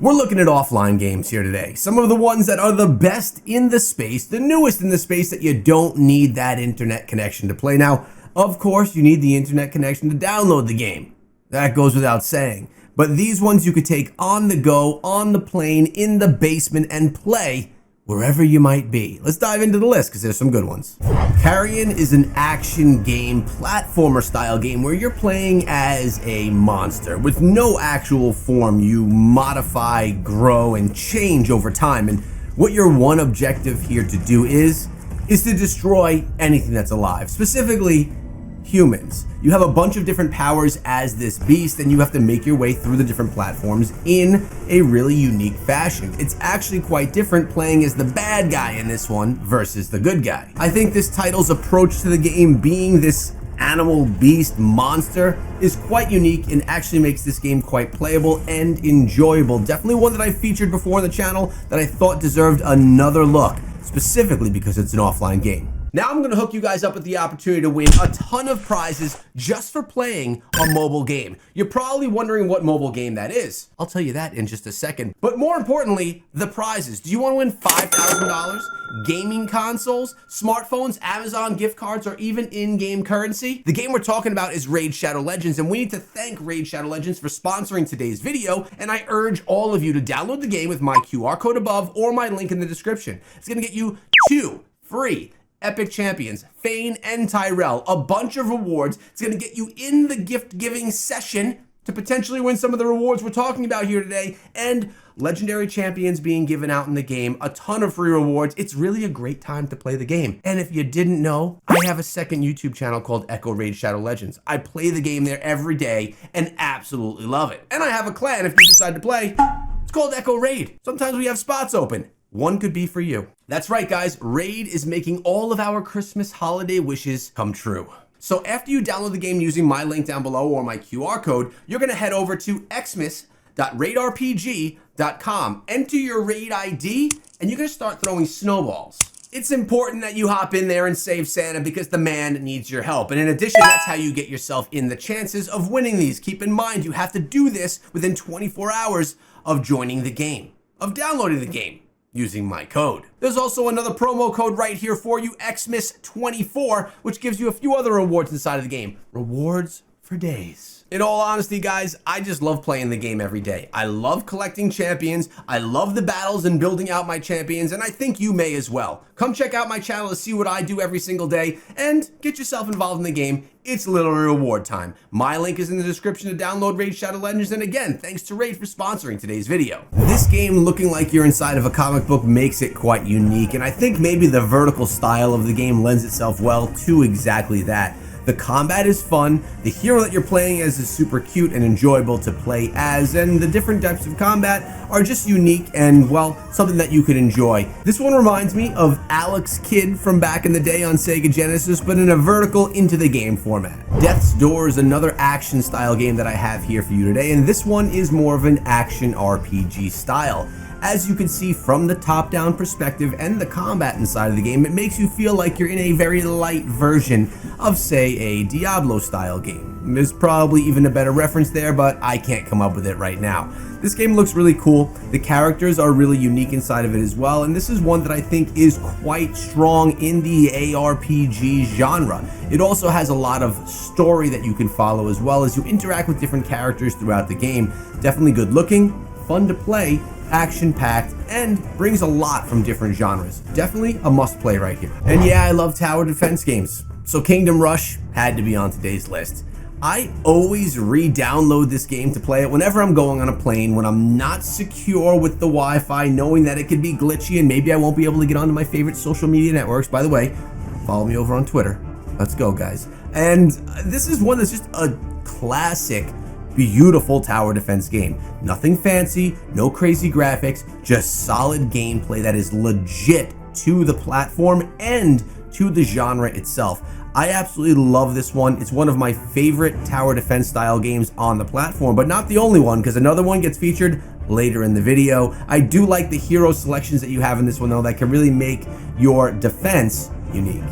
We're looking at offline games here today. Some of the ones that are the best in the space, the newest in the space that you don't need that internet connection to play. Now, of course, you need the internet connection to download the game. That goes without saying. But these ones you could take on the go, on the plane, in the basement, and play wherever you might be. Let's dive into the list because there's some good ones. Carrion is an action game, platformer style game where you're playing as a monster with no actual form. You modify, grow, and change over time. And what your one objective here to do is to destroy anything that's alive, specifically humans. You have a bunch of different powers as this beast, and you have to make your way through the different platforms in a really unique fashion. It's actually quite different playing as the bad guy in this one versus the good guy. I think this title's approach to the game, being this animal beast monster, is quite unique and actually makes this game quite playable and enjoyable. Definitely one that I featured before on the channel that I thought deserved another look, specifically because it's an offline game. Now I'm gonna hook you guys up with the opportunity to win a ton of prizes just for playing a mobile game. You're probably wondering what mobile game that is. I'll tell you that in just a second. But more importantly, the prizes. Do you wanna win $5,000? Gaming consoles, smartphones, Amazon gift cards, or even in-game currency? The game we're talking about is Raid Shadow Legends, and we need to thank Raid Shadow Legends for sponsoring today's video, and I urge all of you to download the game with my QR code above or my link in the description. It's gonna get you 2 free Epic Champions, Fane and Tyrell, a bunch of rewards. It's gonna get you in the gift giving session to potentially win some of the rewards we're talking about here today, and legendary champions being given out in the game, a ton of free rewards. It's really a great time to play the game. And if you didn't know, I have a second YouTube channel called Echo Raid Shadow Legends. I play the game there every day and absolutely love it. And I have a clan if you decide to play. It's called Echo Raid. Sometimes we have spots open. One could be for you. That's right, guys. Raid is making all of our Christmas holiday wishes come true. So after you download the game using my link down below or my QR code, you're gonna head over to xmas.raidrpg.com, enter your raid ID, and you're gonna start throwing snowballs. It's important that you hop in there and save Santa because the man needs your help. And in addition, that's how you get yourself in the chances of winning these. Keep in mind, you have to do this within 24 hours of joining the game, of downloading the game, using my code. There's also another promo code right here for you, Xmas24, which gives you a few other rewards inside of the game. Rewards for days. In all honesty, guys, I just love playing the game every day. I love collecting champions. I love the battles and building out my champions, and I think you may as well. Come check out my channel to see what I do every single day and get yourself involved in the game. It's literally reward time. My link is in the description to download Raid Shadow Legends, and again, thanks to Raid for sponsoring today's video. This game looking like you're inside of a comic book makes it quite unique, and I think maybe the vertical style of the game lends itself well to exactly that. The combat is fun, the hero that you're playing as is super cute and enjoyable to play as, and the different types of combat are just unique and, well, something that you could enjoy. This one reminds me of Alex Kidd from back in the day on Sega Genesis, but in a vertical into the game format. Death's Door is another action style game that I have here for you today, and this one is more of an action RPG style. As you can see from the top-down perspective and the combat inside of the game, it makes you feel like you're in a very light version of, say, a Diablo-style game. There's probably even a better reference there, but I can't come up with it right now. This game looks really cool. The characters are really unique inside of it as well, and this is one that I think is quite strong in the ARPG genre. It also has a lot of story that you can follow as well as you interact with different characters throughout the game. Definitely good looking, fun to play, action-packed, and brings a lot from different genres. Definitely a must-play right here. And yeah, I love tower defense games, so Kingdom Rush had to be on today's list. I always re-download this game to play it whenever I'm going on a plane, when I'm not secure with the Wi-Fi, knowing that it could be glitchy and maybe I won't be able to get onto my favorite social media networks. By the way, follow me over on Twitter. Let's go, guys. And this is one that's just a classic, beautiful tower defense game. Nothing fancy, no crazy graphics, just solid gameplay that is legit to the platform and to the genre itself. I absolutely love this one. It's one of my favorite tower defense style games on the platform, but not the only one, because another one gets featured later in the video. I do like the hero selections that you have in this one, though, that can really make your defense unique.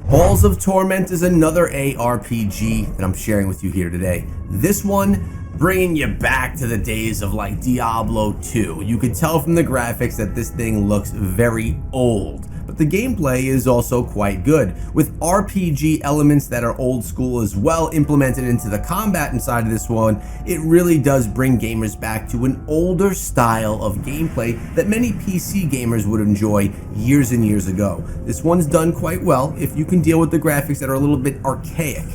Halls of Torment is another ARPG that I'm sharing with you here today. This one bringing you back to the days of like Diablo 2. You could tell from the graphics that this thing looks very old, but the gameplay is also quite good, with RPG elements that are old school as well implemented into the combat inside of this one. It really does bring gamers back to an older style of gameplay that many PC gamers would enjoy years and years ago. This one's done quite well if you can deal with the graphics that are a little bit archaic.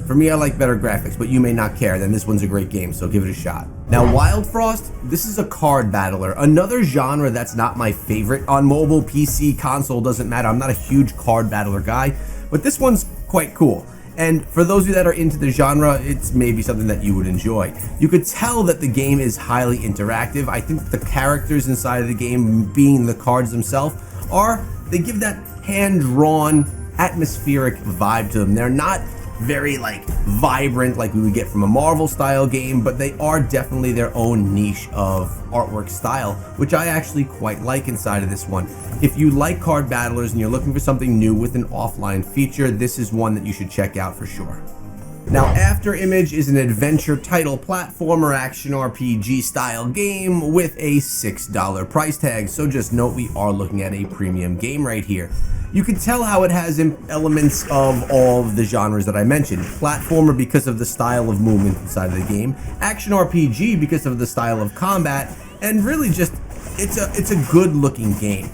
For me, I like better graphics, but you may not care, then this one's a great game, so give it a shot. Now, Wild Frost, this is a card battler, another genre that's not my favorite. On mobile, PC, console, doesn't matter. I'm not a huge card battler guy, but this one's quite cool. And for those of you that are into the genre, it's maybe something that you would enjoy. You could tell that the game is highly interactive. I think the characters inside of the game, being the cards themselves, they give that hand-drawn, atmospheric vibe to them. They're not very like vibrant like we would get from a Marvel style game, but they are definitely their own niche of artwork style, which I actually quite like inside of this one. If you like card battlers and you're looking for something new with an offline feature, this is one that you should check out for sure. Now, After Image is an adventure title platformer action RPG style game with a $6 price tag, so just note we are looking at a premium game right here. You can tell how it has elements of all of the genres that I mentioned. Platformer because of the style of movement inside of the game, action RPG because of the style of combat, and really just, it's a good looking game.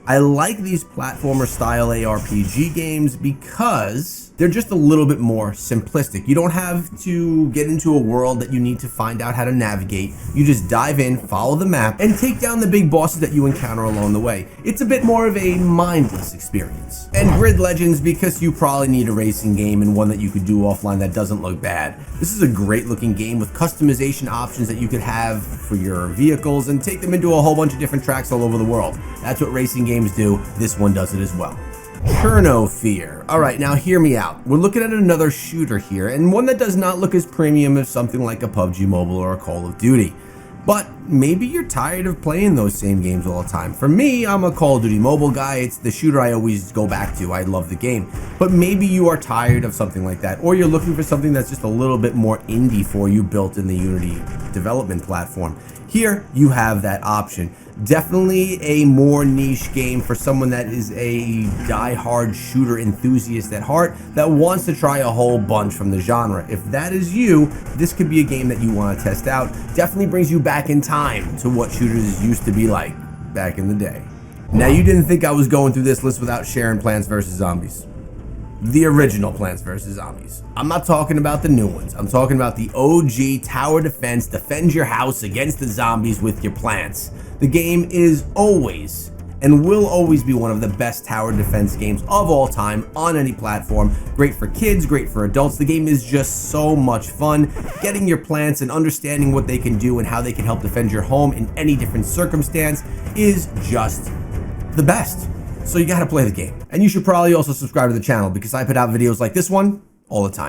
I like these platformer style ARPG games because they're just a little bit more simplistic. You don't have to get into a world that you need to find out how to navigate. You just dive in, follow the map, and take down the big bosses that you encounter along the way. It's a bit more of a mindless experience. And Grid Legends because you probably need a racing game and one that you could do offline that doesn't look bad. This is a great looking game with customization options that you could have for your vehicles and take them into a whole bunch of different tracks all over the world. That's what racing games do. This one does it as well. Churno Fear. Alright, now hear me out. We're looking at another shooter here, and one that does not look as premium as something like a PUBG Mobile or a Call of Duty. But maybe you're tired of playing those same games all the time. For me, I'm a Call of Duty Mobile guy. It's the shooter I always go back to. I love the game. But maybe you are tired of something like that, or you're looking for something that's just a little bit more indie for you, built in the Unity development platform. Here, you have that option. Definitely a more niche game for someone that is a die-hard shooter enthusiast at heart that wants to try a whole bunch from the genre. If that is you, this could be a game that you want to test out. Definitely brings you back in time to what shooters used to be like back in the day. Now, you didn't think I was going through this list without sharing Plants vs. Zombies. The original Plants vs. Zombies. I'm not talking about the new ones. I'm talking about the OG tower defense, defend your house against the zombies with your plants. The game is always and will always be one of the best tower defense games of all time on any platform. Great for kids, great for adults. The game is just so much fun. Getting your plants and understanding what they can do and how they can help defend your home in any different circumstance is just the best. So you gotta play the game. And you should probably also subscribe to the channel because I put out videos like this one all the time.